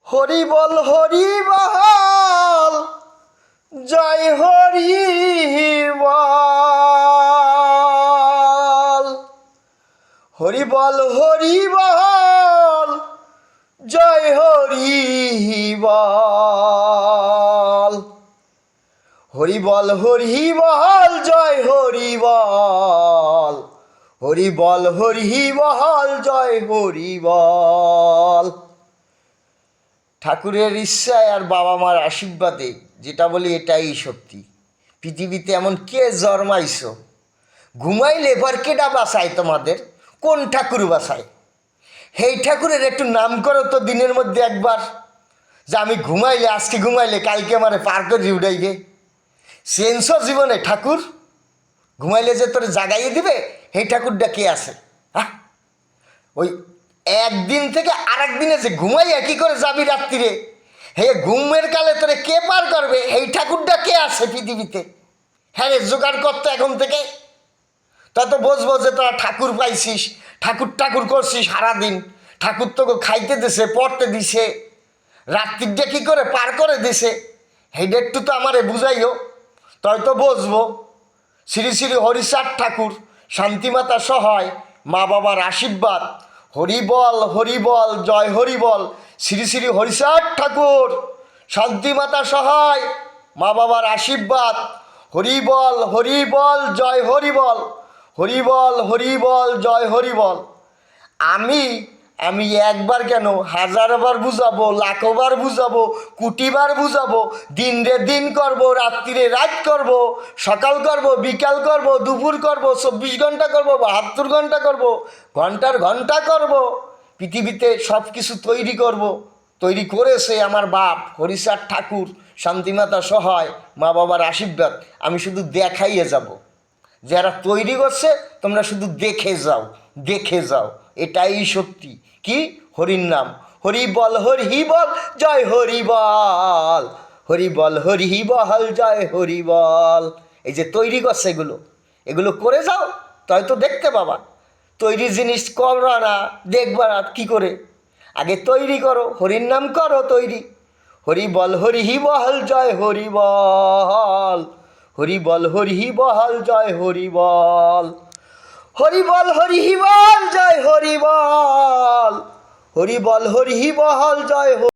হরি বল হরি বল, জয় হরি বল। হরি বল হরি বল, জয় হরি বল। হরি বল হরি বল, জয় হরি বল। হরি বল হরি বল, জয় হরি বল। ঠাকুরের ইচ্ছায় আর বাবা মার আশীর্বাদে যেটা বলি এটাই সত্যি। পৃথিবীতে এমন কে জন্মাইছ, ঘুমাইলে এবার কেডা বাসায় তোমাদের? কোন ঠাকুর বাসায়? সেই ঠাকুরের একটু নাম করো তো দিনের মধ্যে একবার, যে আমি ঘুমাইলে, আজকে ঘুমাইলে কালকে আমারে পার করে উঠাইবে। সেন্স জীবনে ঠাকুর ঘুমাইলে যে তোর জাগাইয়ে দিবে, সেই ঠাকুরটা কে আছে? হ্যাঁ, ওই একদিন থেকে আর একদিনে যে ঘুমাইয়া কি করে যাবি রাত্রিরে, হে ঘুমের কালে তোরে কে পার করবে? এই ঠাকুরটা কে আছে পৃথিবীতে? হ্যাঁ রে, জোগাড় করতো এখন থেকে, তত বুঝবো যে তোরা ঠাকুর পাইছিস, ঠাকুর ঠাকুর করছিস সারাদিন। ঠাকুর তোকে খাইতে দিছে, পড়তে দিছে, রাত্রিটা কী করে পার করে দিছে, সেইটা একটু তো আমারে বুঝাইও, তয় তো বুঝবো। শ্রী শ্রী হরিচাঁদ ঠাকুর, শান্তিমাতা সহায়, মা বাবার আশীর্বাদ, হরি বল, জয় হরি বল। শ্রী শ্রী হরিচাঁদ ঠাকুর, শান্তিমাতা সহায়, মা বাবার আশীর্বাদ, হরি বল, জয় হরি বল। হরি বল, জয় হরি বল। আমি আমি একবার কেন, হাজারবার বুঝাবো, লাখবার বুঝাবো, কোটিবার বুঝাবো। দিন রে দিন করব, রাত্রিরে রাত করব, সকাল করব, বিকাল করব, দুপুর করব, 24 ঘন্টা করব, 72 ঘন্টা করব, ঘন্টার ঘন্টা করব। পৃথিবীতে সব কিছু তৈরি করব। তৈরি করেছে আমার বাপ হরিচাঁদ ঠাকুর, শান্তিমাতা সহায়, মা বাবার আশীর্বাদ। আমি শুধু দেখাইয়ে যাব। যারা তৈরি করছে তোমরা শুধু দেখে যাও, দেখে যাও, এটাই সত্যি। কি? হরির নাম। হরি বল জয় হরি বল। হরি বল জয় হরি বল। এই যে তৈরি করছে, এগুলো করে যাও, তাই তো দেখতে পাবা। তৈরি জিনিস করো না, দেখবা না কী করে? আগে তৈরি করো, হরির নাম করো তৈরি। হরি বল জয় হরি বল। হরি বল জয় হরি বল। হরি বল জয় হরি বল। হরি বল জয় হরি